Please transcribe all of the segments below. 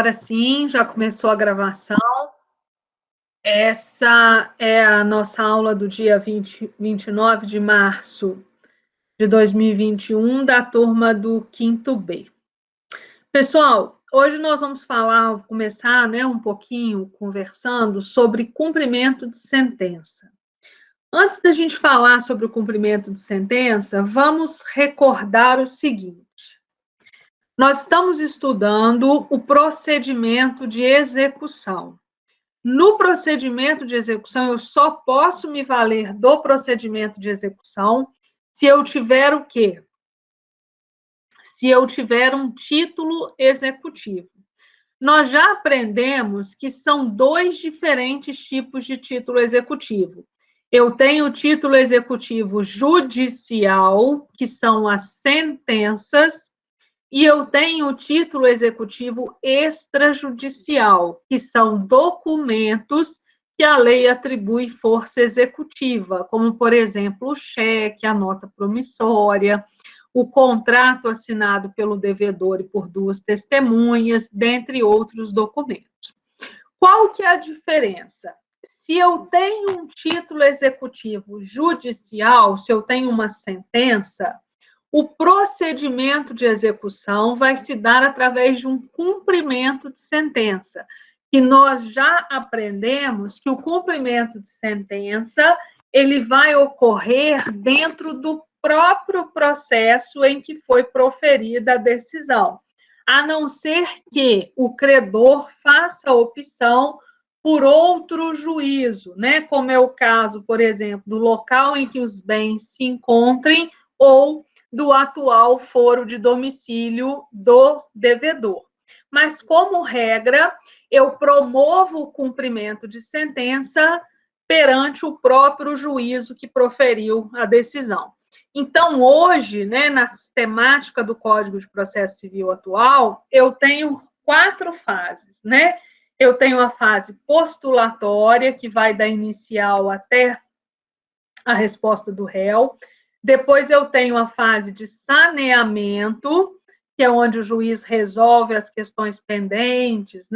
Agora sim, já começou a gravação. Essa é a nossa aula do dia 29 de março de 2021, da turma do 5º B. Pessoal, hoje nós vamos começar um pouquinho conversando sobre cumprimento de sentença. Antes da gente falar sobre o cumprimento de sentença, vamos recordar o seguinte. Nós estamos estudando o procedimento de execução. No procedimento de execução, eu só posso me valer do procedimento de execução se eu tiver o quê? Se eu tiver um título executivo. Nós já aprendemos que são dois diferentes tipos de título executivo. Eu tenho o título executivo judicial, que são as sentenças, e eu tenho o título executivo extrajudicial, que são documentos que a lei atribui força executiva, como, por exemplo, o cheque, a nota promissória, o contrato assinado pelo devedor e por duas testemunhas, dentre outros documentos. Qual que é a diferença? Se eu tenho um título executivo judicial, se eu tenho uma sentença, o procedimento de execução vai se dar através de um cumprimento de sentença, que nós já aprendemos que o cumprimento de sentença ele vai ocorrer dentro do próprio processo em que foi proferida a decisão, a não ser que o credor faça a opção por outro juízo, como é o caso, por exemplo, do local em que os bens se encontrem ou do atual foro de domicílio do devedor. Mas, como regra, eu promovo o cumprimento de sentença perante o próprio juízo que proferiu a decisão. Então, hoje, na sistemática do Código de Processo Civil atual, eu tenho 4 fases, Eu tenho a fase postulatória, que vai da inicial até a resposta do réu. Depois eu tenho a fase de saneamento, que é onde o juiz resolve as questões pendentes,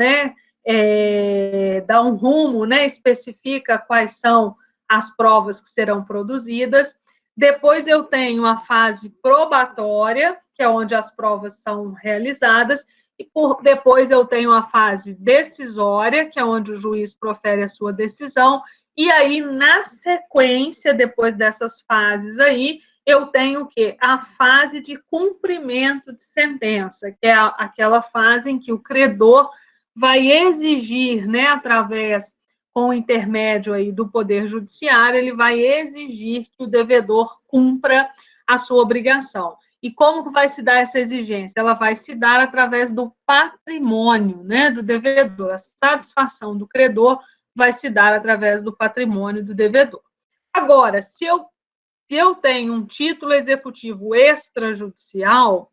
dá um rumo, especifica quais são as provas que serão produzidas. Depois eu tenho a fase probatória, que é onde as provas são realizadas. E depois eu tenho a fase decisória, que é onde o juiz profere a sua decisão. E aí, na sequência, depois dessas fases aí, eu tenho o quê? A fase de cumprimento de sentença, que é aquela fase em que o credor vai exigir, através, com o intermédio aí do Poder Judiciário, ele vai exigir que o devedor cumpra a sua obrigação. E como que vai se dar essa exigência? Ela vai se dar através do patrimônio, do devedor. A satisfação do credor vai se dar através do patrimônio do devedor. Agora, se eu tenho um título executivo extrajudicial,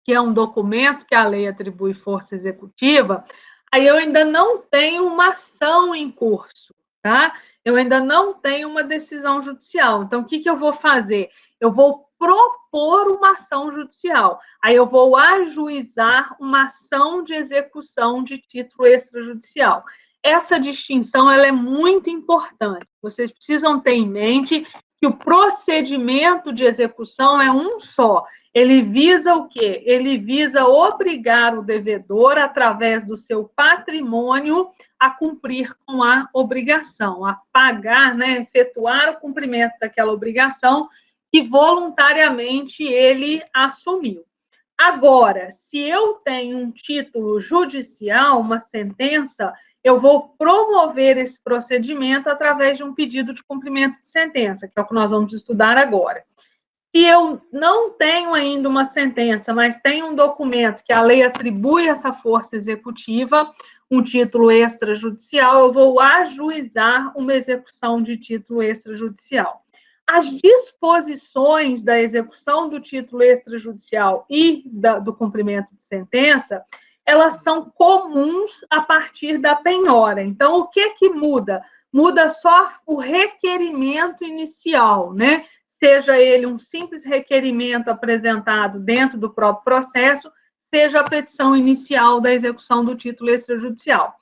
que é um documento que a lei atribui força executiva, aí eu ainda não tenho uma ação em curso, tá? Eu ainda não tenho uma decisão judicial. Então, o que eu vou fazer? Eu vou propor uma ação judicial. Aí eu vou ajuizar uma ação de execução de título extrajudicial. Essa distinção ela é muito importante. Vocês precisam ter em mente que o procedimento de execução é um só. Ele visa o quê? Ele visa obrigar o devedor, através do seu patrimônio, a cumprir com a obrigação, a pagar, efetuar o cumprimento daquela obrigação que voluntariamente ele assumiu. Agora, se eu tenho um título judicial, uma sentença, eu vou promover esse procedimento através de um pedido de cumprimento de sentença, que é o que nós vamos estudar agora. Se eu não tenho ainda uma sentença, mas tenho um documento que a lei atribui essa força executiva, um título extrajudicial, eu vou ajuizar uma execução de título extrajudicial. As disposições da execução do título extrajudicial e do cumprimento de sentença, elas são comuns a partir da penhora. Então, o que muda? Muda só o requerimento inicial, Seja ele um simples requerimento apresentado dentro do próprio processo, seja a petição inicial da execução do título extrajudicial.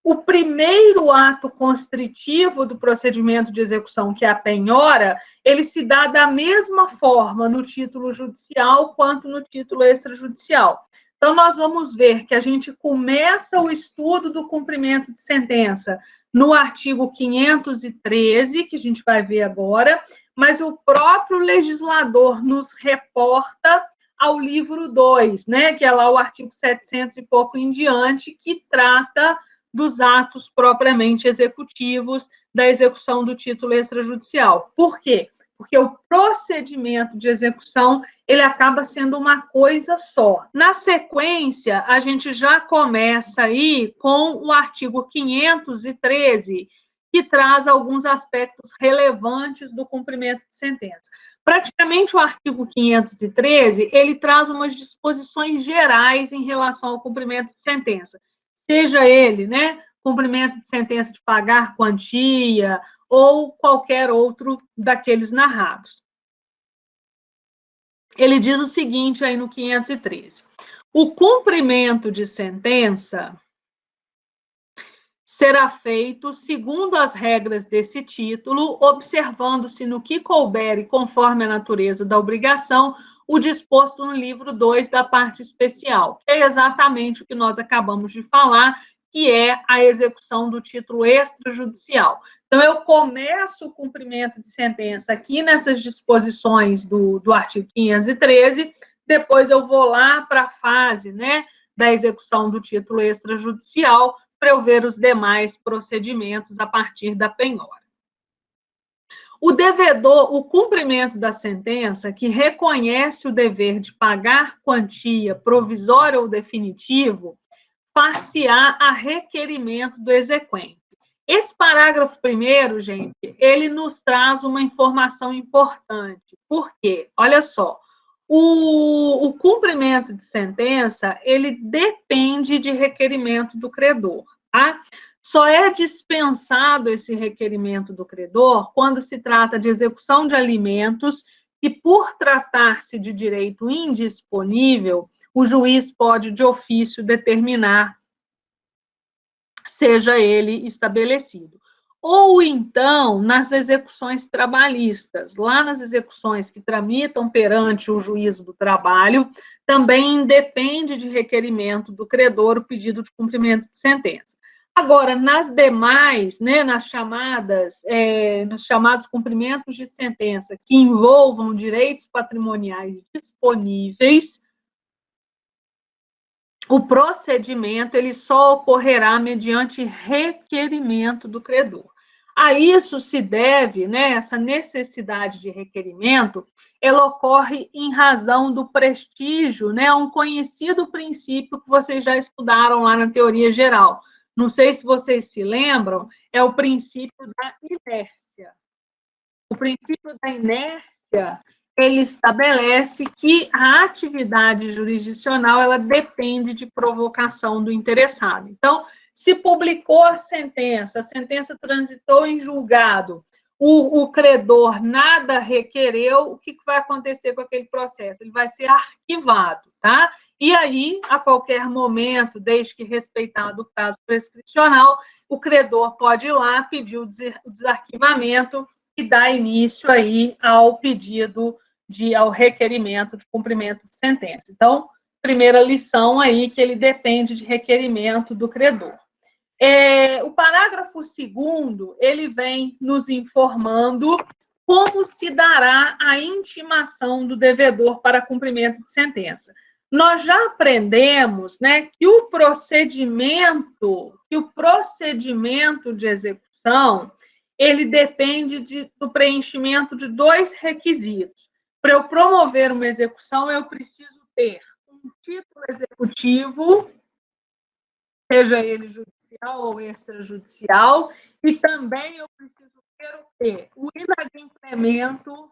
O primeiro ato constritivo do procedimento de execução, que é a penhora, ele se dá da mesma forma no título judicial quanto no título extrajudicial. Então, nós vamos ver que a gente começa o estudo do cumprimento de sentença no artigo 513, que a gente vai ver agora, mas o próprio legislador nos reporta ao livro 2, né, que é lá o artigo 700 e pouco em diante, que trata dos atos propriamente executivos da execução do título extrajudicial. Por quê? Porque o procedimento de execução, ele acaba sendo uma coisa só. Na sequência, a gente já começa aí com o artigo 513, que traz alguns aspectos relevantes do cumprimento de sentença. Praticamente o artigo 513, ele traz umas disposições gerais em relação ao cumprimento de sentença. Seja ele, né, cumprimento de sentença de pagar quantia ou qualquer outro daqueles narrados. Ele diz o seguinte aí no 513. O cumprimento de sentença será feito segundo as regras desse título, observando-se no que couber e conforme a natureza da obrigação, o disposto no livro 2 da parte especial, que é exatamente o que nós acabamos de falar, que é a execução do título extrajudicial. Então, eu começo o cumprimento de sentença aqui nessas disposições do artigo 513, depois eu vou lá para a fase, né, da execução do título extrajudicial, para eu ver os demais procedimentos a partir da penhora. O devedor, o cumprimento da sentença, que reconhece o dever de pagar quantia provisória ou definitivo, far-se-á a requerimento do exequente. Esse parágrafo primeiro, gente, ele nos traz uma informação importante. Por quê? Olha só, o cumprimento de sentença, ele depende de requerimento do credor, tá? Só é dispensado esse requerimento do credor quando se trata de execução de alimentos e, por tratar-se de direito indisponível, o juiz pode, de ofício, determinar, seja ele estabelecido. Ou então, nas execuções trabalhistas, lá nas execuções que tramitam perante o juízo do trabalho, também depende de requerimento do credor o pedido de cumprimento de sentença. Agora, nas demais, né, nos chamados cumprimentos de sentença que envolvam direitos patrimoniais disponíveis, o procedimento ele só ocorrerá mediante requerimento do credor. A isso se deve, né, essa necessidade de requerimento, ela ocorre em razão do prestígio, né, um conhecido princípio que vocês já estudaram lá na teoria geral. Não sei se vocês se lembram, é o princípio da inércia. O princípio da inércia, ele estabelece que a atividade jurisdicional, ela depende de provocação do interessado. Então, se publicou a sentença transitou em julgado, o credor nada requereu, o que vai acontecer com aquele processo? Ele vai ser arquivado, tá? E aí, a qualquer momento, desde que respeitado o prazo prescricional, o credor pode ir lá pedir o desarquivamento e dar início aí ao pedido ao requerimento de cumprimento de sentença. Então, primeira lição aí, que ele depende de requerimento do credor. O parágrafo 2º, ele vem nos informando como se dará a intimação do devedor para cumprimento de sentença. Nós já aprendemos, né, que o procedimento de execução, ele depende do preenchimento de 2 requisitos. Para eu promover uma execução, eu preciso ter um título executivo, seja ele judicial ou extrajudicial, e também eu preciso ter o inadimplemento,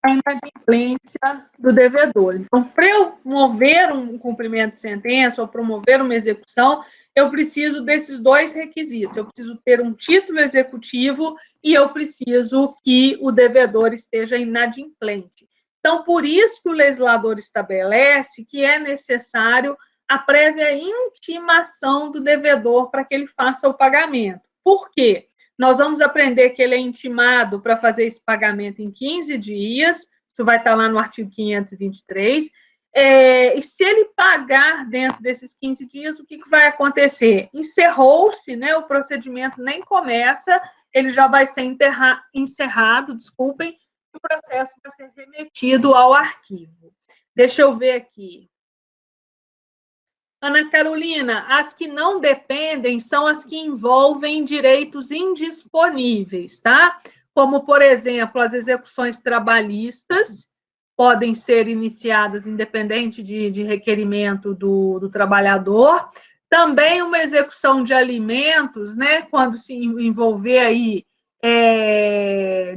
a inadimplência do devedor. Então, para eu mover um cumprimento de sentença ou promover uma execução, eu preciso desses 2 requisitos. Eu preciso ter um título executivo e eu preciso que o devedor esteja inadimplente. Então, por isso que o legislador estabelece que é necessário a prévia intimação do devedor para que ele faça o pagamento. Por quê? Nós vamos aprender que ele é intimado para fazer esse pagamento em 15 dias, isso vai estar lá no artigo 523, e se ele pagar dentro desses 15 dias, o que vai acontecer? Encerrou-se, né, o procedimento nem começa, ele já vai ser encerrado, desculpem, o processo vai ser remetido ao arquivo. Deixa eu ver aqui. Ana Carolina, as que não dependem são as que envolvem direitos indisponíveis, tá? Como, por exemplo, as execuções trabalhistas podem ser iniciadas independente de requerimento do trabalhador. Também uma execução de alimentos, né? Quando se envolver aí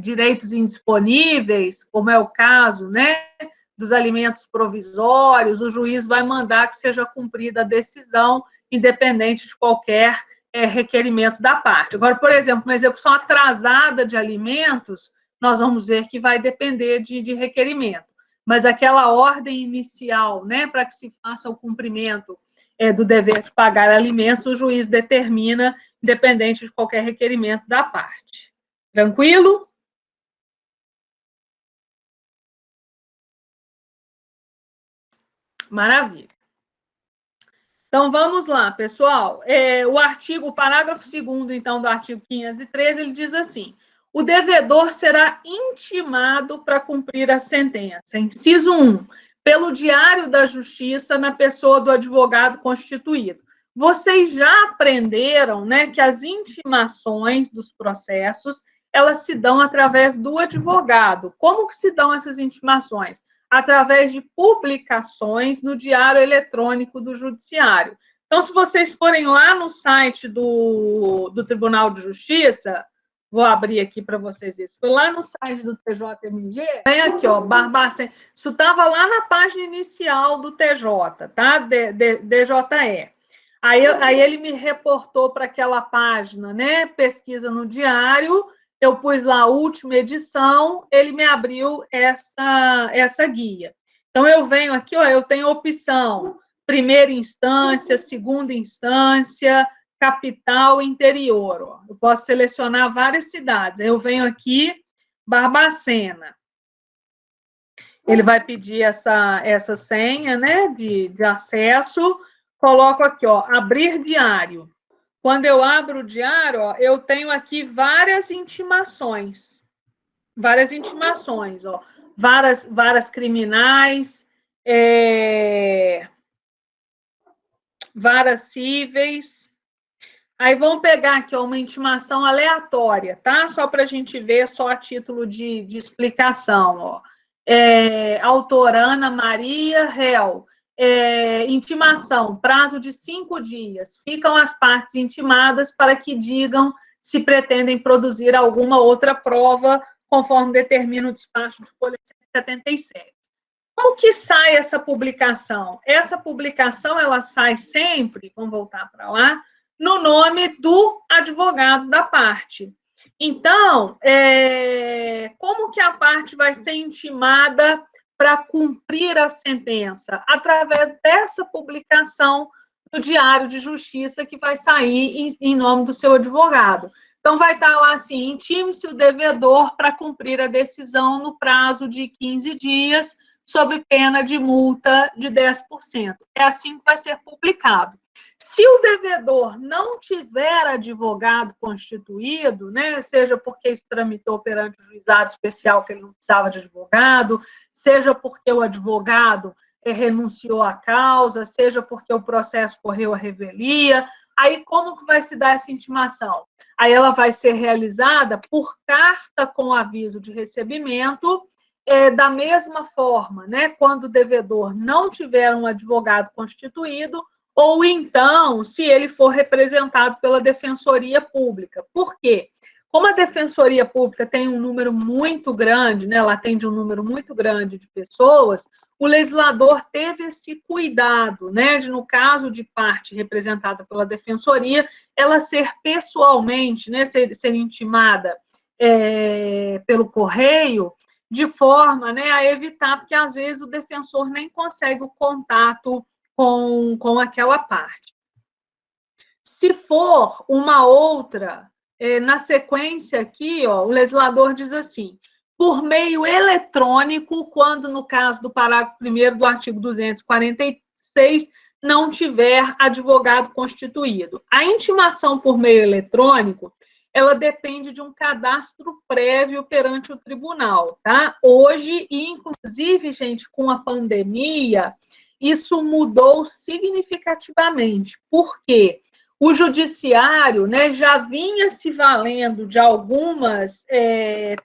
direitos indisponíveis, como é o caso, né? Dos alimentos provisórios, o juiz vai mandar que seja cumprida a decisão, independente de qualquer requerimento da parte. Agora, por exemplo, uma execução atrasada de alimentos, nós vamos ver que vai depender de requerimento. Mas aquela ordem inicial, né, para que se faça o cumprimento do dever de pagar alimentos, o juiz determina, independente de qualquer requerimento da parte. Tranquilo? Maravilha. Então, vamos lá, pessoal. O parágrafo 2º, então, do artigo 513, ele diz assim: o devedor será intimado para cumprir a sentença. Inciso 1, pelo Diário da Justiça, na pessoa do advogado constituído. Vocês já aprenderam, né, que as intimações dos processos, elas se dão através do advogado. Como que se dão essas intimações? Através de publicações no Diário Eletrônico do Judiciário. Então, se vocês forem lá no site do Tribunal de Justiça, vou abrir aqui para vocês isso. Foi lá no site do TJMG, vem aqui, ó, Barbacena. Isso estava lá na página inicial do TJ, tá? DJE. Aí ele me reportou para aquela página, né? Pesquisa no Diário. Eu pus lá a última edição, ele me abriu essa guia. Então, eu venho aqui, ó, eu tenho opção primeira instância, segunda instância, capital, interior. Ó. Eu posso selecionar várias cidades. Eu venho aqui, Barbacena. Ele vai pedir essa senha, né, de acesso. Coloco aqui, ó, abrir diário. Quando eu abro o diário, ó, eu tenho aqui várias intimações. Ó. Varas criminais, varas cíveis. Aí vamos pegar aqui ó, uma intimação aleatória, tá? Só para a gente ver, só a título de explicação. Ó. Autorana Maria Réu. Intimação, prazo de 5 dias. Ficam as partes intimadas para que digam se pretendem produzir alguma outra prova, conforme determina o despacho de folha 177. Como que sai essa publicação? Essa publicação, ela sai sempre, vamos voltar para lá, no nome do advogado da parte. Então, como que a parte vai ser intimada para cumprir a sentença? Através dessa publicação do Diário de Justiça que vai sair em nome do seu advogado. Então, vai estar lá assim, intime-se o devedor para cumprir a decisão no prazo de 15 dias, sob pena de multa de 10%. É assim que vai ser publicado. Se o devedor não tiver advogado constituído, né, seja porque isso tramitou perante o juizado especial que ele não precisava de advogado, seja porque o advogado renunciou à causa, seja porque o processo correu à revelia, aí como que vai se dar essa intimação? Aí ela vai ser realizada por carta com aviso de recebimento, da mesma forma, né, quando o devedor não tiver um advogado constituído, ou então, se ele for representado pela Defensoria Pública. Por quê? Como a Defensoria Pública tem um número muito grande, né, ela atende um número muito grande de pessoas, o legislador teve esse cuidado, né, de, no caso de parte representada pela Defensoria, ela ser pessoalmente, né, ser intimada pelo correio, de forma, né, a evitar, porque às vezes o defensor nem consegue o contato com aquela parte. Se for uma outra, na sequência aqui, ó, o legislador diz assim: por meio eletrônico, quando no caso do parágrafo 1º do artigo 246 não tiver advogado constituído. A intimação por meio eletrônico, ela depende de um cadastro prévio perante o tribunal, tá? Hoje, e inclusive, gente, com a pandemia, isso mudou significativamente. Por quê? O judiciário, né, já vinha se valendo de algumas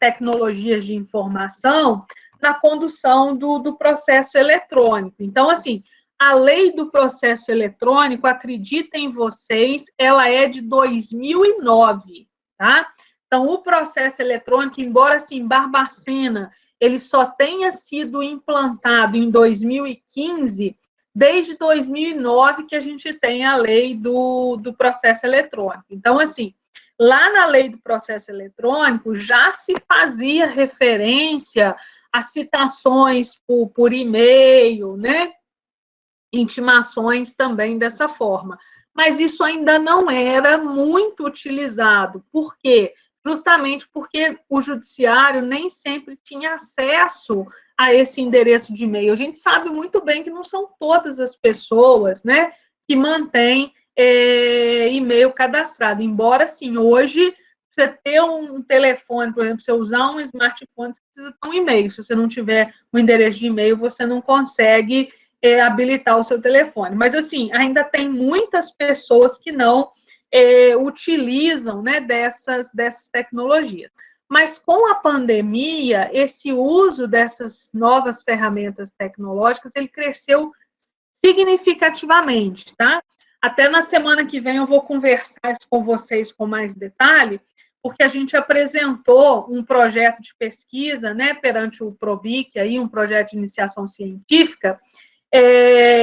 tecnologias de informação na condução do processo eletrônico. Então, assim, a lei do processo eletrônico, acreditem vocês, ela é de 2009, tá? Então, o processo eletrônico, embora, assim, Barbacena, ele só tenha sido implantado em 2015, desde 2009 que a gente tem a lei do processo eletrônico. Então, assim, lá na lei do processo eletrônico já se fazia referência a citações por e-mail, né? Intimações também dessa forma. Mas isso ainda não era muito utilizado. Por quê? Justamente porque o judiciário nem sempre tinha acesso a esse endereço de e-mail. A gente sabe muito bem que não são todas as pessoas, né, que mantêm e-mail cadastrado. Embora, sim, hoje, você ter um telefone, por exemplo, você usar um smartphone, você precisa ter um e-mail. Se você não tiver um endereço de e-mail, você não consegue habilitar o seu telefone. Mas, assim, ainda tem muitas pessoas que não utilizam, né, dessas tecnologias. Mas com a pandemia, esse uso dessas novas ferramentas tecnológicas, ele cresceu significativamente, tá? Até na semana que vem eu vou conversar isso com vocês com mais detalhe, porque a gente apresentou um projeto de pesquisa, né, perante o PROBIC, aí, um projeto de iniciação científica,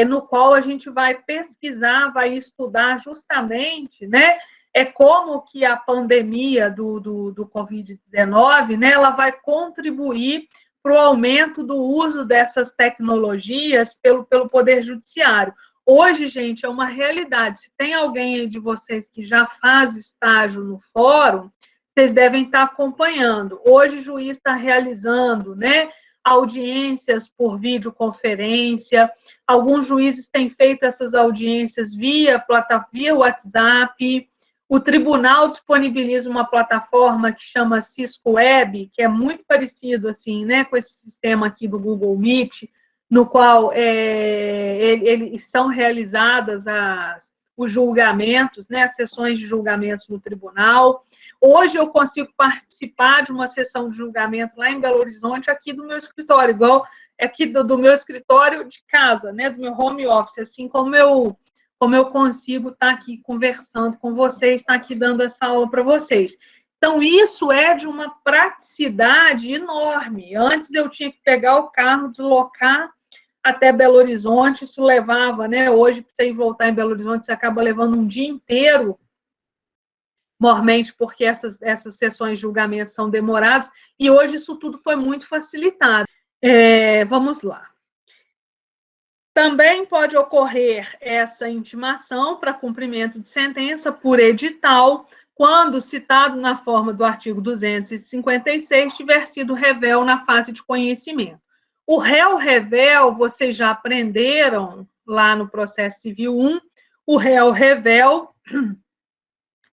no qual a gente vai pesquisar, vai estudar justamente, né, como que a pandemia do Covid-19, né, ela vai contribuir para o aumento do uso dessas tecnologias pelo Poder Judiciário. Hoje, gente, é uma realidade. Se tem alguém aí de vocês que já faz estágio no fórum, vocês devem estar acompanhando. Hoje o juiz está realizando, né, audiências por videoconferência. Alguns juízes têm feito essas audiências via WhatsApp. O tribunal disponibiliza uma plataforma que chama Cisco Web, que é muito parecido assim, né, com esse sistema aqui do Google Meet, no qual eles são realizadas os julgamentos, né, as sessões de julgamentos no tribunal. Hoje eu consigo participar de uma sessão de julgamento lá em Belo Horizonte, aqui do meu escritório, igual aqui do meu escritório de casa, né, do meu home office, assim como eu consigo estar aqui conversando com vocês, estar aqui dando essa aula para vocês. Então, isso é de uma praticidade enorme. Antes eu tinha que pegar o carro, deslocar até Belo Horizonte, isso levava, né, hoje, para você ir voltar em Belo Horizonte, você acaba levando um dia inteiro, mormente porque essas sessões de julgamento são demoradas, e hoje isso tudo foi muito facilitado. Vamos lá. Também pode ocorrer essa intimação para cumprimento de sentença por edital, quando citado na forma do artigo 256 tiver sido réu na fase de conhecimento. O réu, vocês já aprenderam lá no processo civil 1, o réu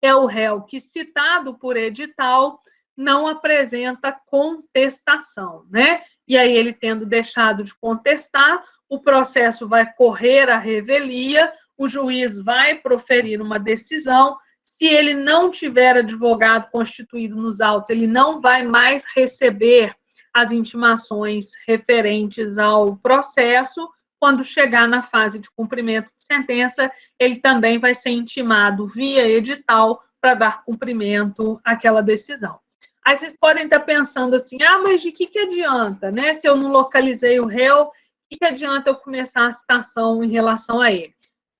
é o réu que, citado por edital, não apresenta contestação, né? E aí, ele tendo deixado de contestar, o processo vai correr à revelia, o juiz vai proferir uma decisão. Se ele não tiver advogado constituído nos autos, ele não vai mais receber as intimações referentes ao processo. Quando chegar na fase de cumprimento de sentença, ele também vai ser intimado via edital para dar cumprimento àquela decisão. Aí vocês podem estar pensando assim, mas de que adianta, né? Se eu não localizei o réu, de que adianta eu começar a citação em relação a ele,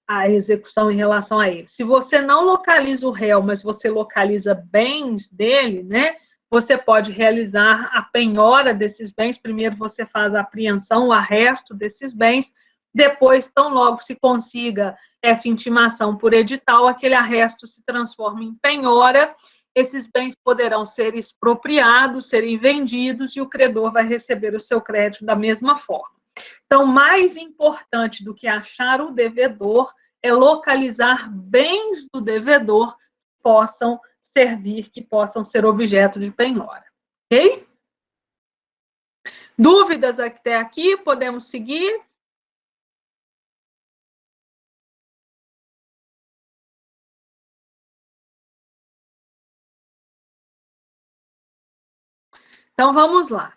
a execução em relação a ele? Se você não localiza o réu, mas você localiza bens dele, né? você pode realizar a penhora desses bens. Primeiro você faz a apreensão, o arresto desses bens, depois, tão logo se consiga essa intimação por edital, aquele arresto se transforma em penhora, esses bens poderão ser expropriados, serem vendidos, e o credor vai receber o seu crédito da mesma forma. Então, mais importante do que achar o devedor é localizar bens do devedor que possam servir, que possam ser objeto de penhora. Ok? Dúvidas até aqui? Podemos seguir? Então, vamos lá.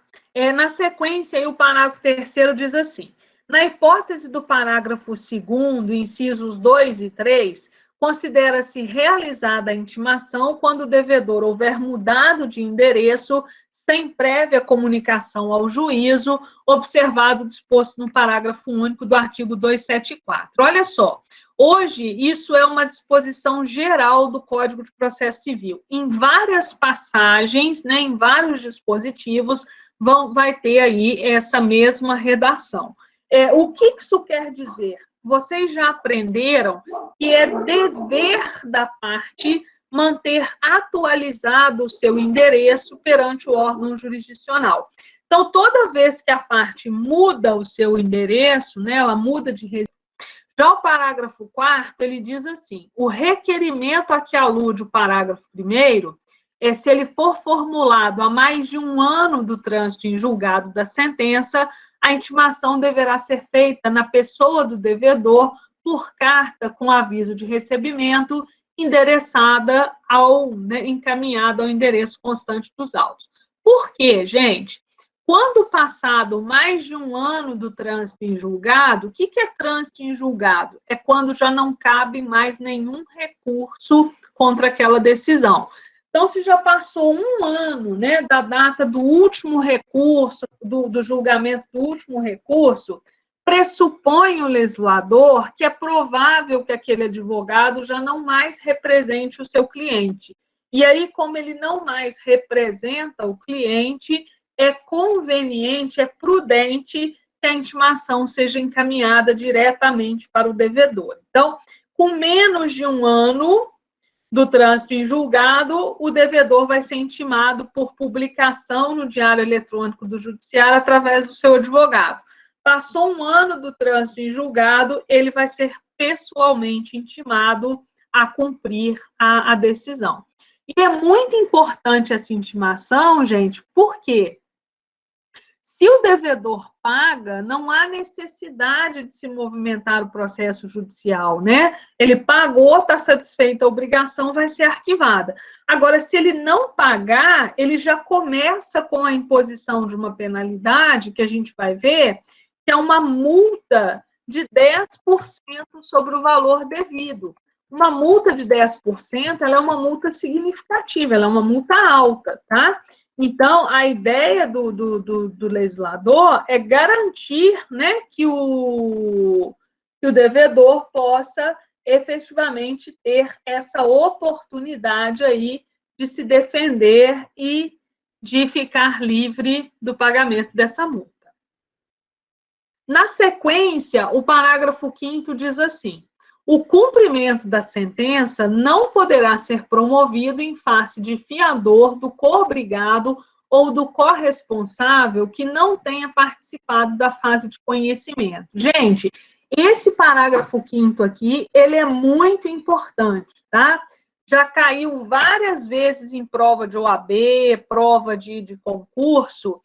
Na sequência, aí, o parágrafo 3º diz assim: na hipótese do parágrafo 2º, incisos 2 e 3, considera-se realizada a intimação quando o devedor houver mudado de endereço sem prévia comunicação ao juízo, observado o disposto no parágrafo único do artigo 274. Olha só, hoje, isso é uma disposição geral do Código de Processo Civil. Em várias passagens, né, em vários dispositivos, vai ter aí essa mesma redação. O que isso quer dizer? Vocês já aprenderam que é dever da parte manter atualizado o seu endereço perante o órgão jurisdicional. Então, toda vez que a parte muda o seu endereço, né, ela muda de residência. Já o parágrafo 4º, ele diz assim: o requerimento a que alude o parágrafo 1º é se ele for formulado há mais de 1 ano do trânsito em julgado da sentença, a intimação deverá ser feita na pessoa do devedor por carta com aviso de recebimento endereçada encaminhada ao endereço constante dos autos. Por quê, gente? Quando passado mais de 1 ano do trânsito em julgado, o que é trânsito em julgado? É quando já não cabe mais nenhum recurso contra aquela decisão. Então, se já passou 1 ano, né, da data do último recurso, do julgamento do último recurso, pressupõe o legislador que é provável que aquele advogado já não mais represente o seu cliente. E aí, como ele não mais representa o cliente, é conveniente, é prudente que a intimação seja encaminhada diretamente para o devedor. Então, com menos de 1 ano do trânsito em julgado, o devedor vai ser intimado por publicação no Diário Eletrônico do Judiciário através do seu advogado. Passou 1 ano do trânsito em julgado, ele vai ser pessoalmente intimado a cumprir a decisão. E é muito importante essa intimação, gente, por quê? Se o devedor paga, não há necessidade de se movimentar o processo judicial, né? Ele pagou, está satisfeita a obrigação, vai ser arquivada. Agora, se ele não pagar, ele já começa com a imposição de uma penalidade, que a gente vai ver, que é uma multa de 10% sobre o valor devido. Uma multa de 10%, ela é uma multa significativa, ela é uma multa alta, tá? Então, a ideia do legislador é garantir, né, que o devedor possa efetivamente ter essa oportunidade aí de se defender e de ficar livre do pagamento dessa multa. Na sequência, o parágrafo 5º diz assim: o cumprimento da sentença não poderá ser promovido em face de fiador, do coobrigado ou do corresponsável que não tenha participado da fase de conhecimento. Gente, esse parágrafo 5º aqui, ele é muito importante, tá? Já caiu várias vezes em prova de OAB, prova de concurso,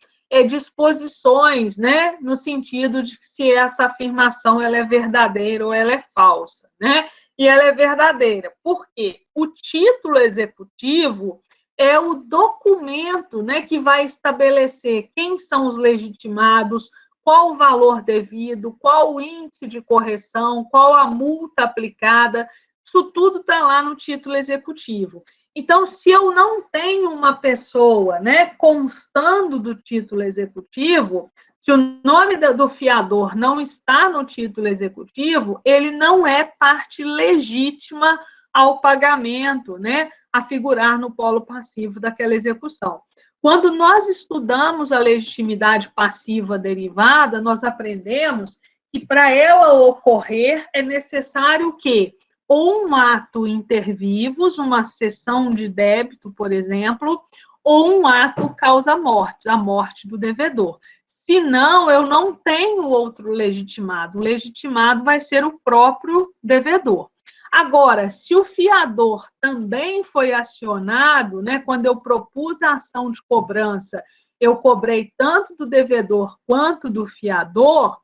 disposições, né, no sentido de se essa afirmação ela é verdadeira ou ela é falsa, né? E ela é verdadeira. Por quê? O título executivo é o documento, né, que vai estabelecer quem são os legitimados, qual o valor devido, qual o índice de correção, qual a multa aplicada. Isso tudo está lá no título executivo. Então, se eu não tenho uma pessoa, né, constando do título executivo, se o nome do fiador não está no título executivo, ele não é parte legítima ao pagamento, né, a figurar no polo passivo daquela execução. Quando nós estudamos a legitimidade passiva derivada, nós aprendemos que para ela ocorrer é necessário que ou um ato inter vivos, uma cessão de débito, por exemplo, ou um ato causa-morte, a morte do devedor. Senão, eu não tenho outro legitimado. O legitimado vai ser o próprio devedor. Agora, se o fiador também foi acionado, né, quando eu propus a ação de cobrança, eu cobrei tanto do devedor quanto do fiador,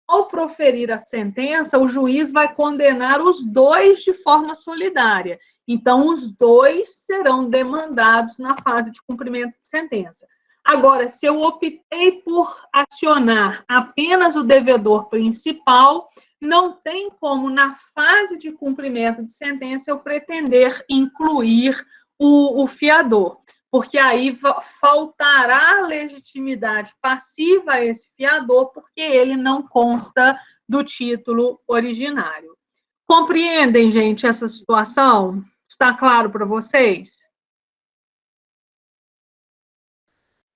ao proferir a sentença, o juiz vai condenar os dois de forma solidária. Então, os dois serão demandados na fase de cumprimento de sentença. Agora, se eu optei por acionar apenas o devedor principal, não tem como, na fase de cumprimento de sentença, eu pretender incluir o fiador, porque aí faltará legitimidade passiva a esse fiador, porque ele não consta do título originário. Compreendem, gente, essa situação? Está claro para vocês?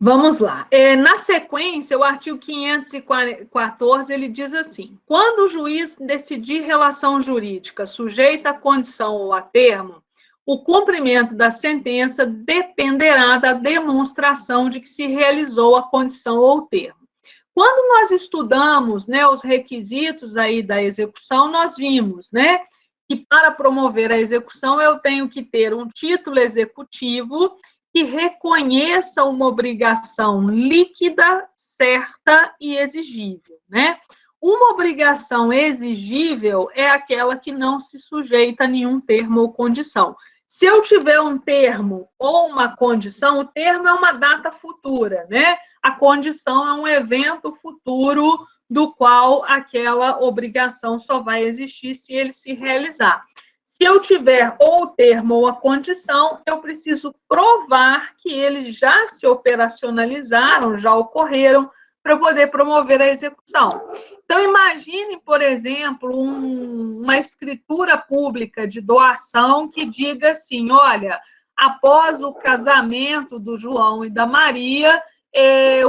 Vamos lá. Na sequência, o artigo 514, ele diz assim: quando o juiz decidir relação jurídica sujeita a condição ou a termo, o cumprimento da sentença dependerá da demonstração de que se realizou a condição ou termo. Quando nós estudamos, né, os requisitos aí da execução, nós vimos, né, que para promover a execução eu tenho que ter um título executivo que reconheça uma obrigação líquida, certa e exigível, né? Uma obrigação exigível é aquela que não se sujeita a nenhum termo ou condição. Se eu tiver um termo ou uma condição, o termo é uma data futura, né? A condição é um evento futuro do qual aquela obrigação só vai existir se ele se realizar. Se eu tiver ou o termo ou a condição, eu preciso provar que eles já se operacionalizaram, já ocorreram, para poder promover a execução. Então, imagine, por exemplo, uma escritura pública de doação que diga assim, olha, após o casamento do João e da Maria,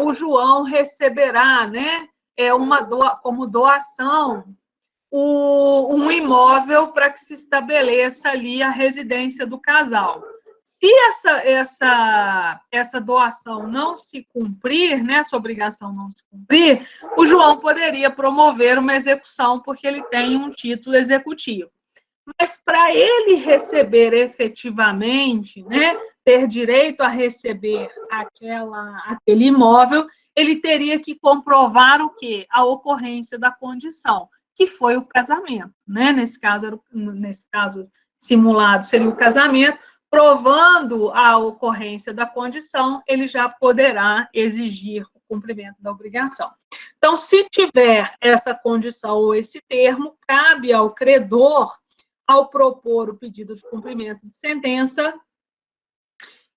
o João receberá, né, como doação, um imóvel para que se estabeleça ali a residência do casal. Se essa doação não se cumprir, né, essa obrigação não se cumprir, o João poderia promover uma execução porque ele tem um título executivo. Mas para ele receber efetivamente, né, ter direito a receber aquele imóvel, ele teria que comprovar o quê? A ocorrência da condição, que foi o casamento, né? Nesse caso simulado seria o casamento. Provando a ocorrência da condição, ele já poderá exigir o cumprimento da obrigação. Então, se tiver essa condição ou esse termo, cabe ao credor, ao propor o pedido de cumprimento de sentença,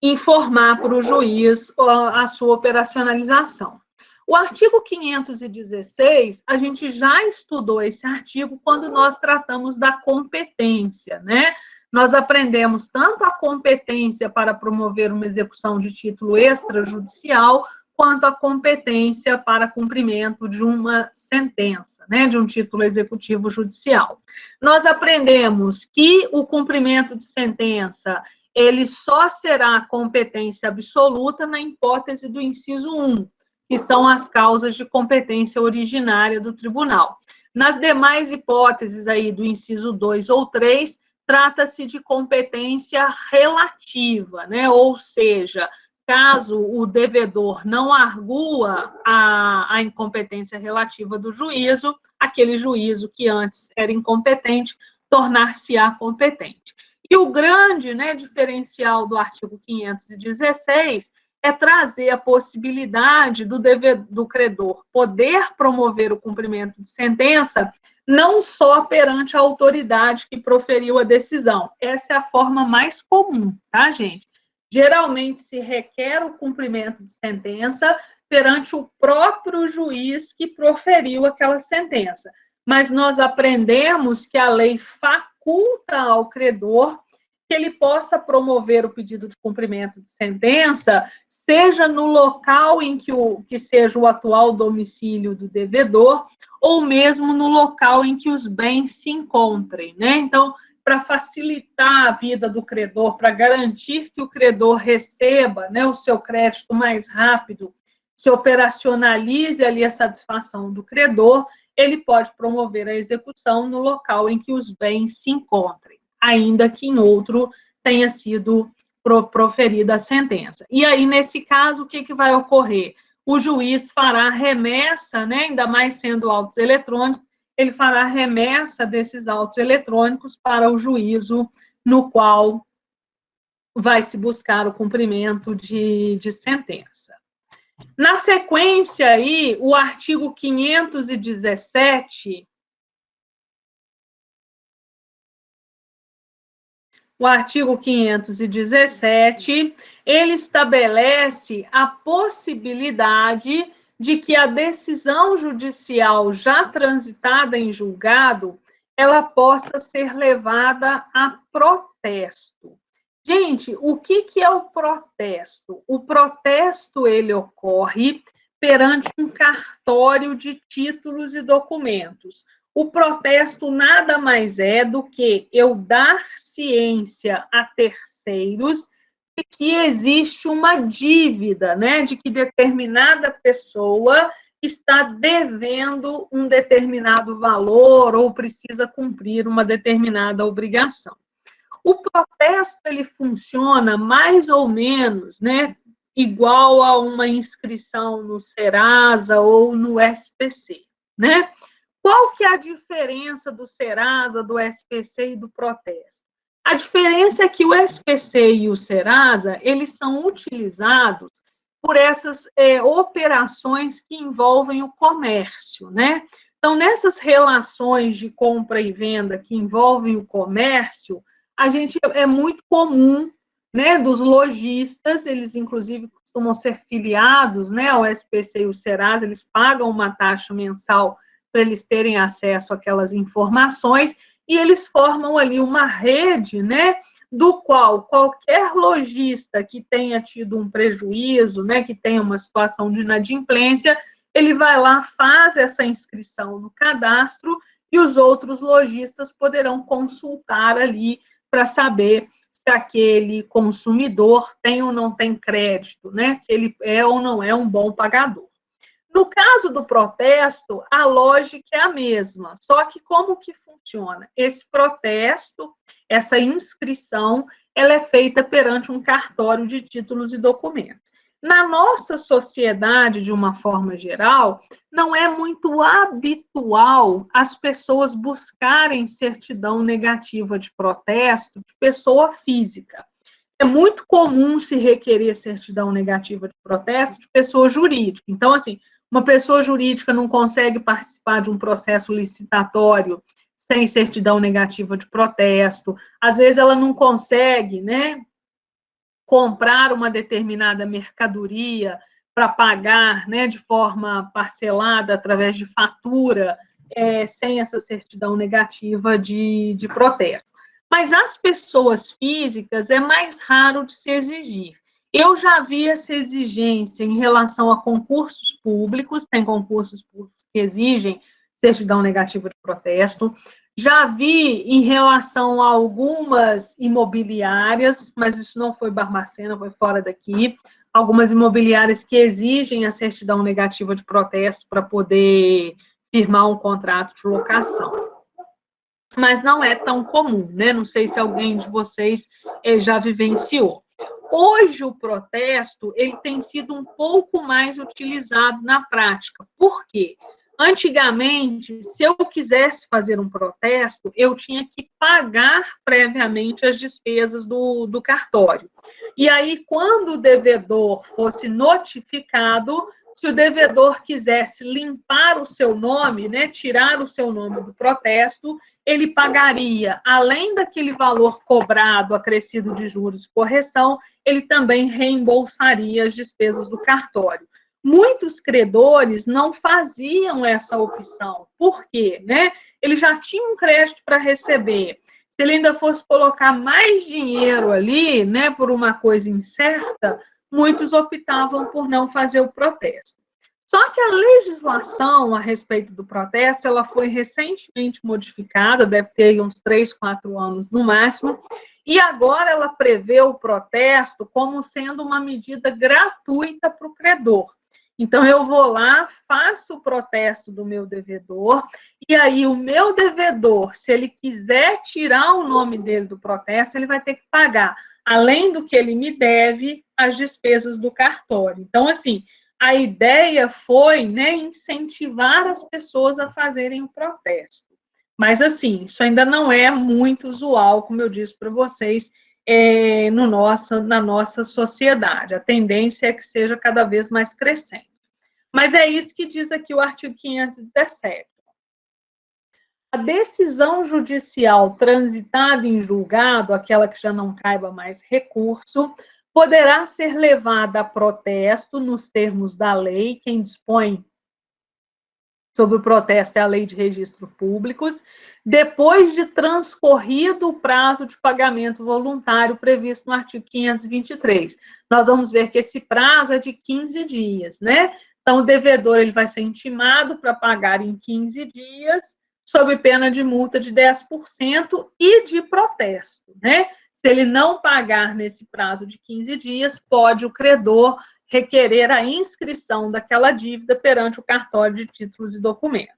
informar para o juiz a sua operacionalização. O artigo 516, a gente já estudou esse artigo quando nós tratamos da competência, né? Nós aprendemos tanto a competência para promover uma execução de título extrajudicial, quanto a competência para cumprimento de uma sentença, né, de um título executivo judicial. Nós aprendemos que o cumprimento de sentença, ele só será competência absoluta na hipótese do inciso 1, que são as causas de competência originária do tribunal. Nas demais hipóteses aí do inciso 2 ou 3, trata-se de competência relativa, né, ou seja, caso o devedor não argua a incompetência relativa do juízo, aquele juízo que antes era incompetente tornar-se-á competente. E o grande, né, diferencial do artigo 516 é trazer a possibilidade do credor poder promover o cumprimento de sentença não só perante a autoridade que proferiu a decisão. Essa é a forma mais comum, tá, gente? Geralmente se requer o cumprimento de sentença perante o próprio juiz que proferiu aquela sentença. Mas nós aprendemos que a lei faculta ao credor que ele possa promover o pedido de cumprimento de sentença, seja no local em que seja o atual domicílio do devedor, ou mesmo no local em que os bens se encontrem, né? Então, para facilitar a vida do credor, para garantir que o credor receba, né, o seu crédito mais rápido, se operacionalize ali a satisfação do credor, ele pode promover a execução no local em que os bens se encontrem, ainda que em outro tenha sido proferida a sentença. E aí, nesse caso, o que vai ocorrer? O juiz fará remessa, né, ainda mais sendo autos eletrônicos, ele fará remessa desses autos eletrônicos para o juízo no qual vai se buscar o cumprimento de sentença. Na sequência aí, o artigo 517, ele estabelece a possibilidade de que a decisão judicial já transitada em julgado, ela possa ser levada a protesto. Gente, o que é o protesto? O protesto, ele ocorre perante um cartório de títulos e documentos. O protesto nada mais é do que eu dar ciência a terceiros de que existe uma dívida, né, de que determinada pessoa está devendo um determinado valor ou precisa cumprir uma determinada obrigação. O protesto, ele funciona mais ou menos, né, igual a uma inscrição no Serasa ou no SPC, né? Qual que é a diferença do Serasa, do SPC e do protesto? A diferença é que o SPC e o Serasa, eles são utilizados por essas operações que envolvem o comércio, né? Então, nessas relações de compra e venda que envolvem o comércio, a gente é muito comum, né, dos lojistas, eles inclusive costumam ser filiados, né, ao SPC e o Serasa, eles pagam uma taxa mensal para eles terem acesso àquelas informações, e eles formam ali uma rede, né, do qual qualquer lojista que tenha tido um prejuízo, né, que tenha uma situação de inadimplência, ele vai lá, faz essa inscrição no cadastro, e os outros lojistas poderão consultar ali para saber se aquele consumidor tem ou não tem crédito, né, se ele é ou não é um bom pagador. No caso do protesto, a lógica é a mesma, só que como que funciona? Esse protesto, essa inscrição, ela é feita perante um cartório de títulos e documentos. Na nossa sociedade, de uma forma geral, não é muito habitual as pessoas buscarem certidão negativa de protesto de pessoa física. É muito comum se requerer certidão negativa de protesto de pessoa jurídica. Então, assim, uma pessoa jurídica não consegue participar de um processo licitatório sem certidão negativa de protesto. Às vezes ela não consegue, né, comprar uma determinada mercadoria para pagar, né, de forma parcelada através de fatura, sem essa certidão negativa de protesto. Mas as pessoas físicas é mais raro de se exigir. Eu já vi essa exigência em relação a concursos públicos, tem concursos públicos que exigem certidão negativa de protesto. Já vi em relação a algumas imobiliárias, mas isso não foi Barbacena, foi fora daqui, algumas imobiliárias que exigem a certidão negativa de protesto para poder firmar um contrato de locação. Mas não é tão comum, né? Não sei se alguém de vocês já vivenciou. Hoje, o protesto ele tem sido um pouco mais utilizado na prática. Por quê? Antigamente, se eu quisesse fazer um protesto, eu tinha que pagar previamente as despesas do cartório. E aí, quando o devedor fosse notificado, se o devedor quisesse limpar o seu nome, né, tirar o seu nome do protesto, ele pagaria, além daquele valor cobrado, acrescido de juros e correção, ele também reembolsaria as despesas do cartório. Muitos credores não faziam essa opção. Por quê? Né? Ele já tinha um crédito para receber. se ele ainda fosse colocar mais dinheiro ali, né, por uma coisa incerta, muitos optavam por não fazer o protesto. Só que a legislação a respeito do protesto, ela foi recentemente modificada, deve ter uns 3, 4 anos no máximo, e agora ela prevê o protesto como sendo uma medida gratuita para o credor. Então, eu vou lá, faço o protesto do meu devedor, e aí o meu devedor, se ele quiser tirar o nome dele do protesto, ele vai ter que pagar, além do que ele me deve, as despesas do cartório. Então, assim, a ideia foi, né, incentivar as pessoas a fazerem o protesto. Mas, assim, isso ainda não é muito usual, como eu disse para vocês, na nossa sociedade. A tendência é que seja cada vez mais crescente. Mas é isso que diz aqui o artigo 517. A decisão judicial transitada em julgado, aquela que já não caiba mais recurso, poderá ser levada a protesto nos termos da lei. Quem dispõe sobre o protesto é a Lei de Registros Públicos, depois de transcorrido o prazo de pagamento voluntário previsto no artigo 523. Nós vamos ver que esse prazo é de 15 dias, né? Então, o devedor ele vai ser intimado para pagar em 15 dias, sob pena de multa de 10% e de protesto, né? Se ele não pagar nesse prazo de 15 dias, pode o credor requerer a inscrição daquela dívida perante o cartório de títulos e documentos.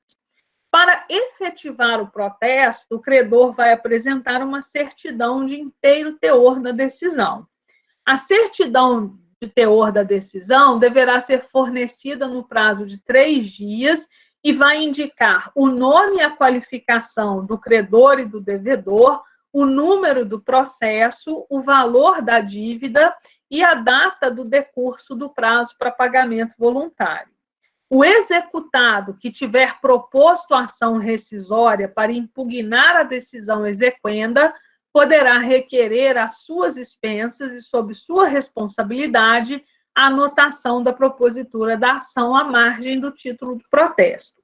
Para efetivar o protesto, o credor vai apresentar uma certidão de inteiro teor da decisão. A certidão de teor da decisão deverá ser fornecida no prazo de 3 dias e vai indicar o nome e a qualificação do credor e do devedor, o número do processo, o valor da dívida e a data do decurso do prazo para pagamento voluntário. O executado que tiver proposto ação rescisória para impugnar a decisão exequenda poderá requerer às suas expensas e sob sua responsabilidade a anotação da propositura da ação à margem do título do protesto.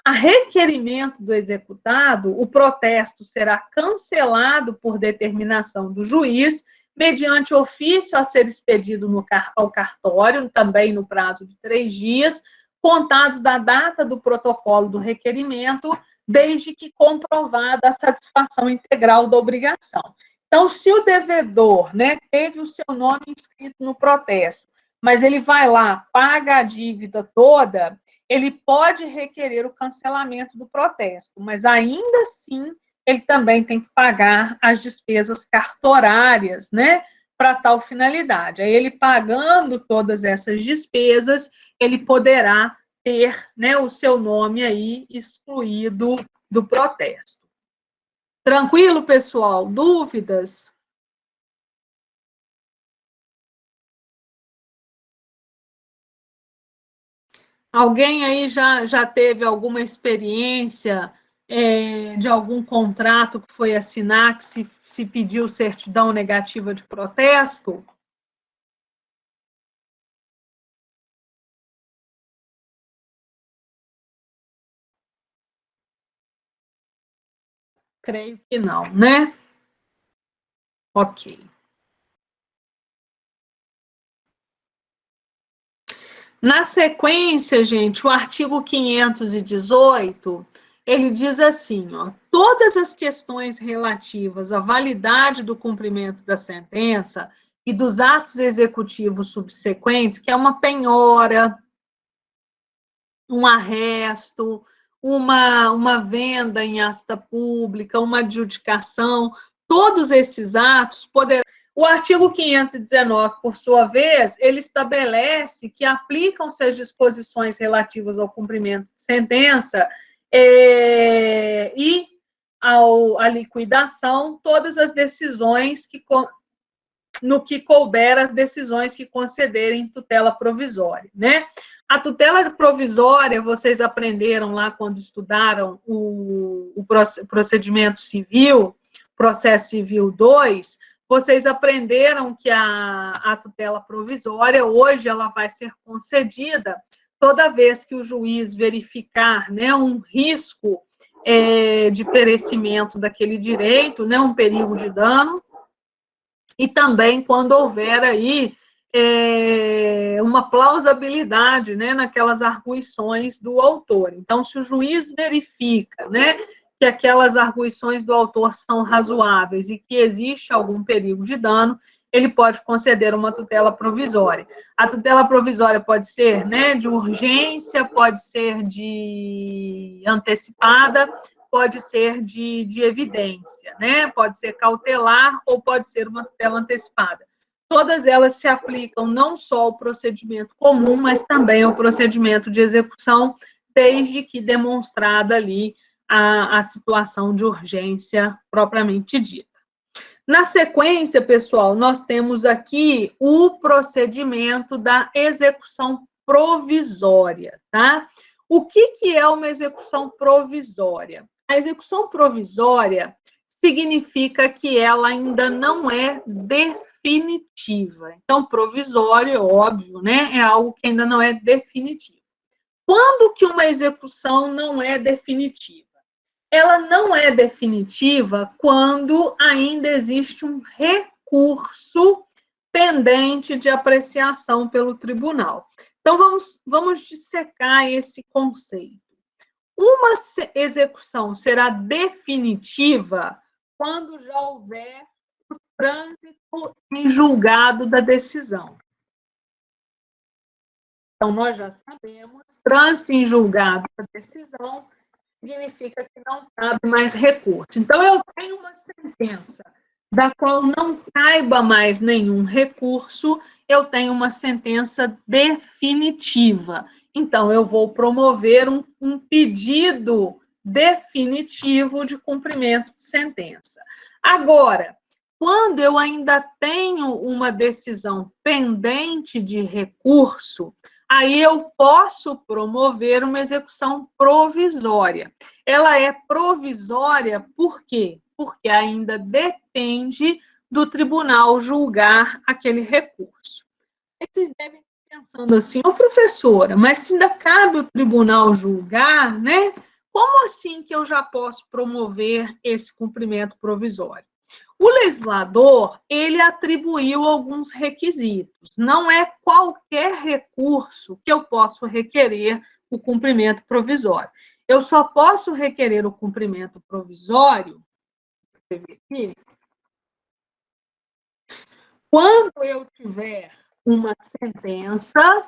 A requerimento do executado, o protesto será cancelado por determinação do juiz, mediante ofício a ser expedido ao cartório, também no prazo de 3 dias, contados da data do protocolo do requerimento, desde que comprovada a satisfação integral da obrigação. Então, se o devedor, né, teve o seu nome inscrito no protesto, mas ele vai lá, paga a dívida toda, ele pode requerer o cancelamento do protesto, mas ainda assim ele também tem que pagar as despesas cartorárias, né, para tal finalidade. Aí ele pagando todas essas despesas, ele poderá ter, né, o seu nome aí excluído do protesto. Tranquilo, pessoal? Dúvidas? Alguém aí já teve alguma experiência de algum contrato que foi assinar que se pediu certidão negativa de protesto? Creio que não, né? Ok. Na sequência, gente, o artigo 518, ele diz assim, ó, todas as questões relativas à validade do cumprimento da sentença e dos atos executivos subsequentes, que é uma penhora, um arresto, uma venda em asta pública, uma adjudicação, todos esses atos poderão. O artigo 519, por sua vez, ele estabelece que aplicam-se as disposições relativas ao cumprimento de sentença e à liquidação, todas as decisões no que couber as decisões que concederem tutela provisória, né? A tutela provisória, vocês aprenderam lá quando estudaram o procedimento civil, processo civil 2, vocês aprenderam que a tutela provisória, hoje, ela vai ser concedida toda vez que o juiz verificar, né, um risco de perecimento daquele direito, né, um perigo de dano, e também quando houver aí uma plausibilidade, né, naquelas arguições do autor. Então, se o juiz verifica, né, que aquelas arguições do autor são razoáveis e que existe algum perigo de dano, ele pode conceder uma tutela provisória. A tutela provisória pode ser, né, de urgência, pode ser de antecipada, pode ser de evidência, né? Pode ser cautelar ou pode ser uma tutela antecipada. Todas elas se aplicam não só ao procedimento comum, mas também ao procedimento de execução, desde que demonstrada ali a situação de urgência propriamente dita. Na sequência, pessoal, nós temos aqui o procedimento da execução provisória, tá? O que é uma execução provisória? A execução provisória significa que ela ainda não é definitiva. Então, provisório, é óbvio, né? É algo que ainda não é definitivo. Quando que uma execução não é definitiva? Ela não é definitiva quando ainda existe um recurso pendente de apreciação pelo tribunal. Então, vamos dissecar esse conceito. Uma execução será definitiva quando já houver o trânsito em julgado da decisão. Então, nós já sabemos, trânsito em julgado da decisão significa que não cabe mais recurso. Então, eu tenho uma sentença da qual não caiba mais nenhum recurso, eu tenho uma sentença definitiva. Então, eu vou promover um pedido definitivo de cumprimento de sentença. Agora, quando eu ainda tenho uma decisão pendente de recurso, aí eu posso promover uma execução provisória. Ela é provisória por quê? Porque ainda depende do tribunal julgar aquele recurso. Aí vocês devem estar pensando assim, ô professora, mas se ainda cabe o tribunal julgar, né? Como assim que eu já posso promover esse cumprimento provisório? O legislador, ele atribuiu alguns requisitos. Não é qualquer recurso que eu posso requerer o cumprimento provisório. Eu só posso requerer o cumprimento provisório, aqui, quando eu tiver uma sentença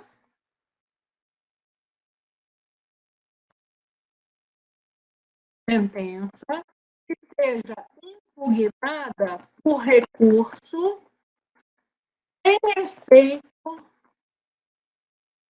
que seja impugnada por recurso em efeito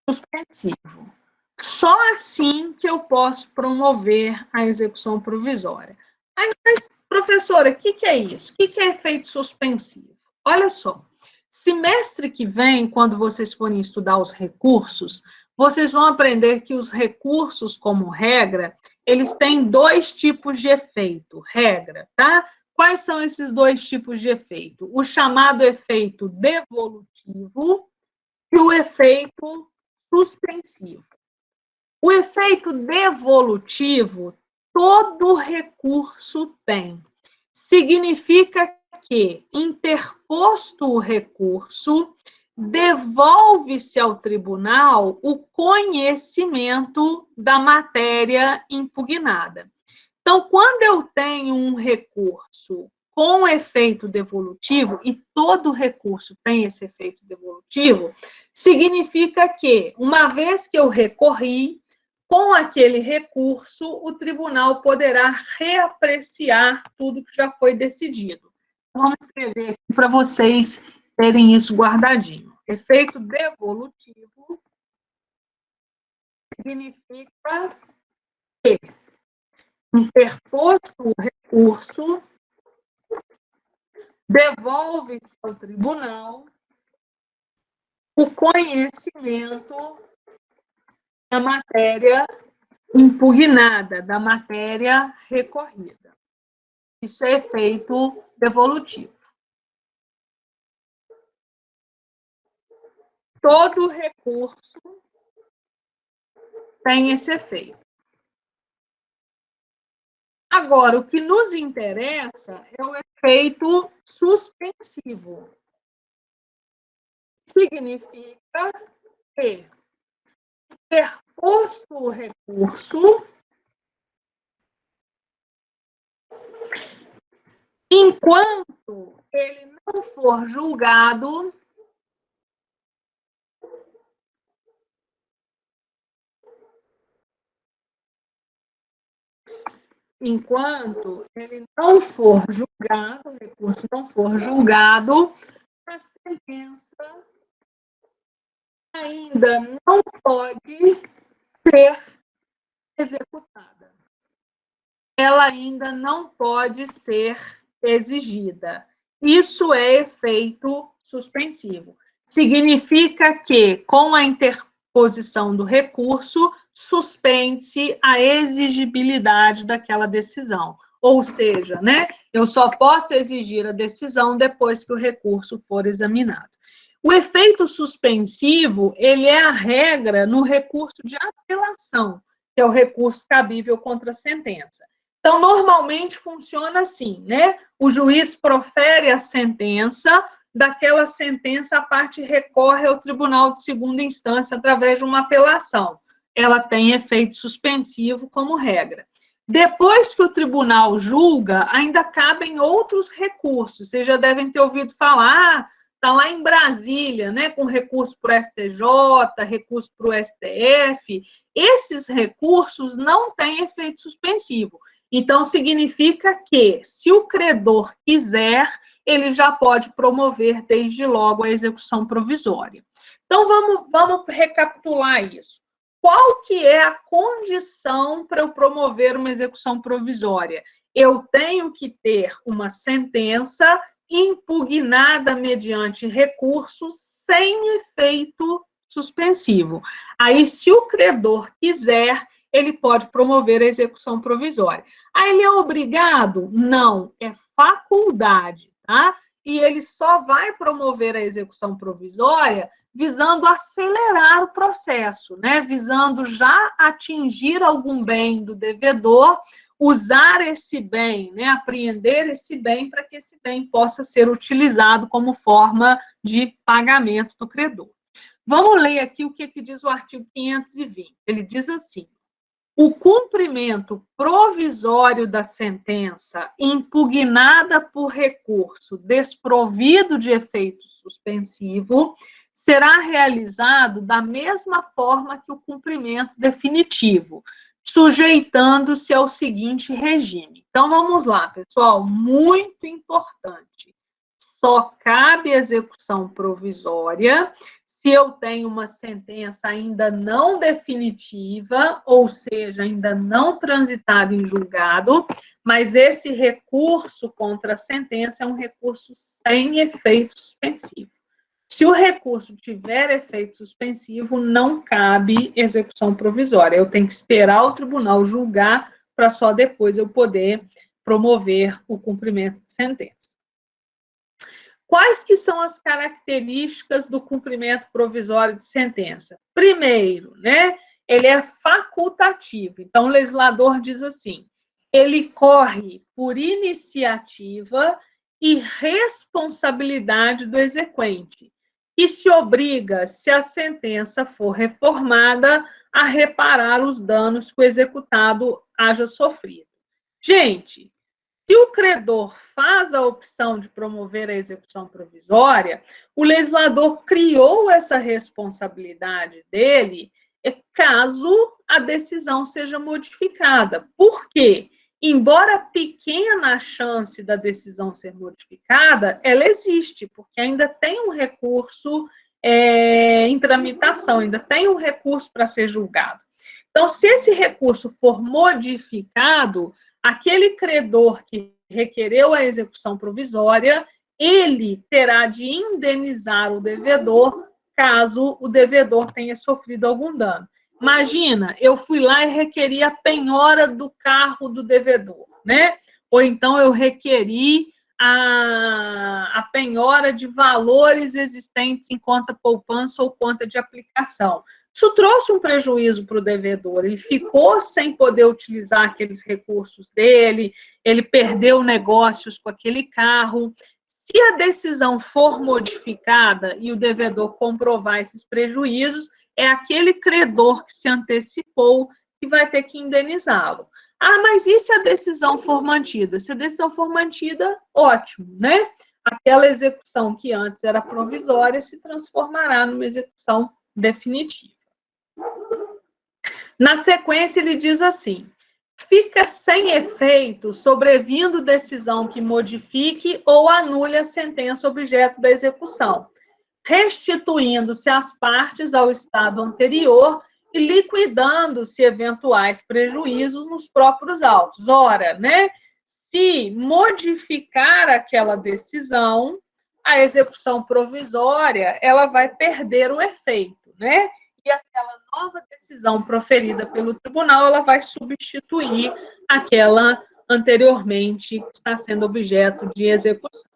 suspensivo. Só assim que eu posso promover a execução provisória. Aí, mas, professora, o que é isso? O que é efeito suspensivo? Olha só, semestre que vem, quando vocês forem estudar os recursos, vocês vão aprender que os recursos, como regra, eles têm dois tipos de efeito, regra, tá? Quais são esses dois tipos de efeito? O chamado efeito devolutivo e o efeito suspensivo. O efeito devolutivo, todo recurso tem. Significa que, interposto o recurso, devolve-se ao tribunal o conhecimento da matéria impugnada. Então, quando eu tenho um recurso com efeito devolutivo, e todo recurso tem esse efeito devolutivo, significa que, uma vez que eu recorri, com aquele recurso, o tribunal poderá reapreciar tudo que já foi decidido. Vamos escrever aqui para vocês terem isso guardadinho. Efeito devolutivo significa que, interposto o recurso, devolve-se ao tribunal o conhecimento da matéria impugnada, da matéria recorrida. Isso é efeito devolutivo. Todo recurso tem esse efeito. Agora, o que nos interessa é o efeito suspensivo. Significa que ter posto o recurso, enquanto ele não for julgado, enquanto ele não for julgado, o recurso não for julgado, a sentença ainda não pode ser executada. Ela ainda não pode ser exigida. Isso é efeito suspensivo. Significa que, com a interposição do recurso, suspende-se a exigibilidade daquela decisão. Ou seja, né, eu só posso exigir a decisão depois que o recurso for examinado. O efeito suspensivo, ele é a regra no recurso de apelação, que é o recurso cabível contra a sentença. Então, normalmente funciona assim, né? O juiz profere a sentença, daquela sentença a parte recorre ao tribunal de segunda instância através de uma apelação. Ela tem efeito suspensivo como regra. Depois que o tribunal julga, ainda cabem outros recursos. Vocês já devem ter ouvido falar, está lá em Brasília, né, com recurso para o STJ, recurso para o STF. Esses recursos não têm efeito suspensivo. Então, significa que, se o credor quiser, ele já pode promover desde logo a execução provisória. Então, vamos recapitular isso. Qual que é a condição para eu promover uma execução provisória? Eu tenho que ter uma sentença impugnada mediante recurso sem efeito suspensivo. Aí, se o credor quiser, ele pode promover a execução provisória. Aí ele é obrigado? Não, é faculdade, tá? E ele só vai promover a execução provisória visando acelerar o processo, né? Visando já atingir algum bem do devedor, usar esse bem, né? Apreender esse bem para que esse bem possa ser utilizado como forma de pagamento do credor. Vamos ler aqui o que diz o artigo 520. Ele diz assim: o cumprimento provisório da sentença impugnada por recurso desprovido de efeito suspensivo será realizado da mesma forma que o cumprimento definitivo, sujeitando-se ao seguinte regime. Então, vamos lá, pessoal, muito importante. Só cabe execução provisória se eu tenho uma sentença ainda não definitiva, ou seja, ainda não transitada em julgado, mas esse recurso contra a sentença é um recurso sem efeito suspensivo. Se o recurso tiver efeito suspensivo, não cabe execução provisória. Eu tenho que esperar o tribunal julgar para só depois eu poder promover o cumprimento de sentença. Quais que são as características do cumprimento provisório de sentença? Primeiro, né, ele é facultativo. Então, o legislador diz assim, ele corre por iniciativa e responsabilidade do exequente, que se obriga, se a sentença for reformada, a reparar os danos que o executado haja sofrido. Gente, se o credor faz a opção de promover a execução provisória, o legislador criou essa responsabilidade dele caso a decisão seja modificada. Por quê? Embora pequena a chance da decisão ser modificada, ela existe, porque ainda tem um recurso em tramitação, ainda tem um recurso para ser julgado. Então, se esse recurso for modificado, aquele credor que requereu a execução provisória, ele terá de indenizar o devedor caso o devedor tenha sofrido algum dano. Imagina, eu fui lá e requeri a penhora do carro do devedor, né? Ou então eu requeri a penhora de valores existentes em conta poupança ou conta de aplicação. Isso trouxe um prejuízo para o devedor, ele ficou sem poder utilizar aqueles recursos dele, ele perdeu negócios com aquele carro. Se a decisão for modificada e o devedor comprovar esses prejuízos, é aquele credor que se antecipou que vai ter que indenizá-lo. Ah, mas e se a decisão for mantida? Se a decisão for mantida, ótimo, né? Aquela execução que antes era provisória se transformará numa execução definitiva. Na sequência, ele diz assim: fica sem efeito sobrevindo decisão que modifique ou anule a sentença objeto da execução, restituindo-se as partes ao estado anterior e liquidando-se eventuais prejuízos nos próprios autos. Ora, né, se modificar aquela decisão, a execução provisória ela vai perder o efeito, né? E aquela nova decisão proferida pelo tribunal, ela vai substituir aquela anteriormente que está sendo objeto de execução.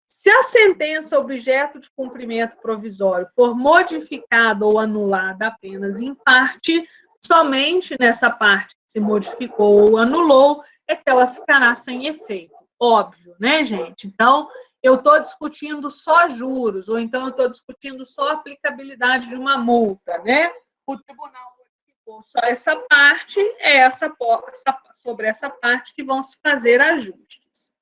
Se a sentença objeto de cumprimento provisório for modificada ou anulada apenas em parte, somente nessa parte que se modificou ou anulou é que ela ficará sem efeito. Óbvio, né, gente? Então, eu estou discutindo só juros, ou então eu estou discutindo só a aplicabilidade de uma multa, né? O tribunal modificou só essa parte, sobre essa parte que vão se fazer ajustes.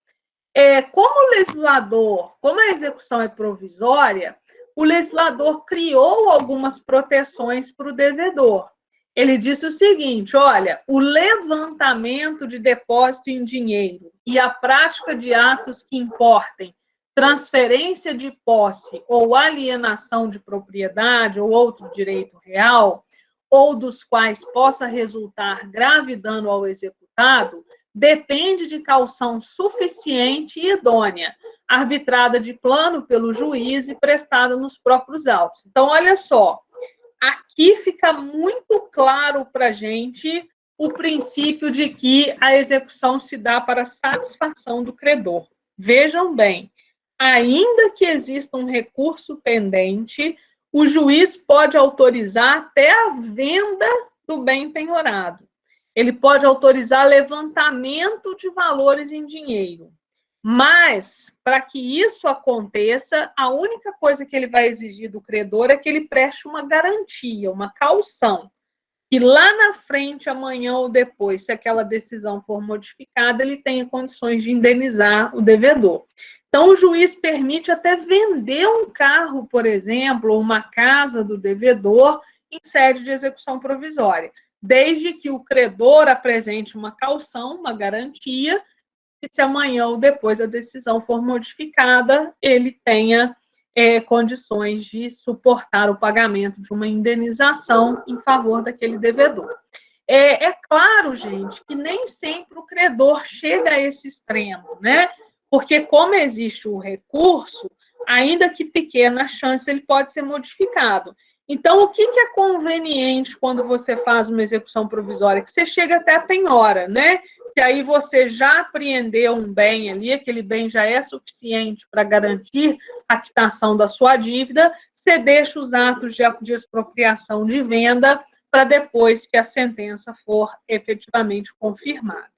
Como o legislador, como a execução é provisória, o legislador criou algumas proteções para o devedor. Ele disse o seguinte: olha, o levantamento de depósito em dinheiro e a prática de atos que importem transferência de posse ou alienação de propriedade ou outro direito real, ou dos quais possa resultar grave dano ao executado, depende de caução suficiente e idônea, arbitrada de plano pelo juiz e prestada nos próprios autos. Então, olha só, aqui fica muito claro para a gente o princípio de que a execução se dá para satisfação do credor. Vejam bem, ainda que exista um recurso pendente, o juiz pode autorizar até a venda do bem penhorado. Ele pode autorizar levantamento de valores em dinheiro. Mas, para que isso aconteça, a única coisa que ele vai exigir do credor é que ele preste uma garantia, uma caução, que lá na frente, amanhã ou depois, se aquela decisão for modificada, ele tenha condições de indenizar o devedor. Então, o juiz permite até vender um carro, por exemplo, ou uma casa do devedor em sede de execução provisória, desde que o credor apresente uma caução, uma garantia, e se amanhã ou depois a decisão for modificada, ele tenha condições de suportar o pagamento de uma indenização em favor daquele devedor. É claro, gente, que nem sempre o credor chega a esse extremo, né? Porque como existe o recurso, ainda que pequena a chance, ele pode ser modificado. Então, o que é conveniente quando você faz uma execução provisória? Que você chega até a penhora, né? Que aí você já apreendeu um bem ali, aquele bem já é suficiente para garantir a quitação da sua dívida, você deixa os atos de expropriação de venda para depois que a sentença for efetivamente confirmada.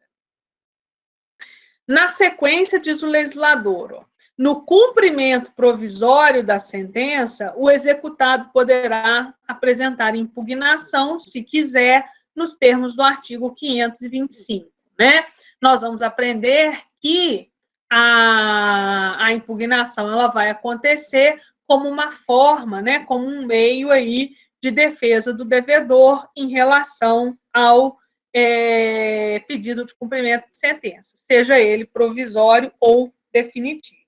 Na sequência, diz o legislador, no cumprimento provisório da sentença, o executado poderá apresentar impugnação, se quiser, nos termos do artigo 525, né? Nós vamos aprender que a impugnação ela vai acontecer como uma forma, né, como um meio aí de defesa do devedor em relação ao pedido de cumprimento de sentença, seja ele provisório ou definitivo.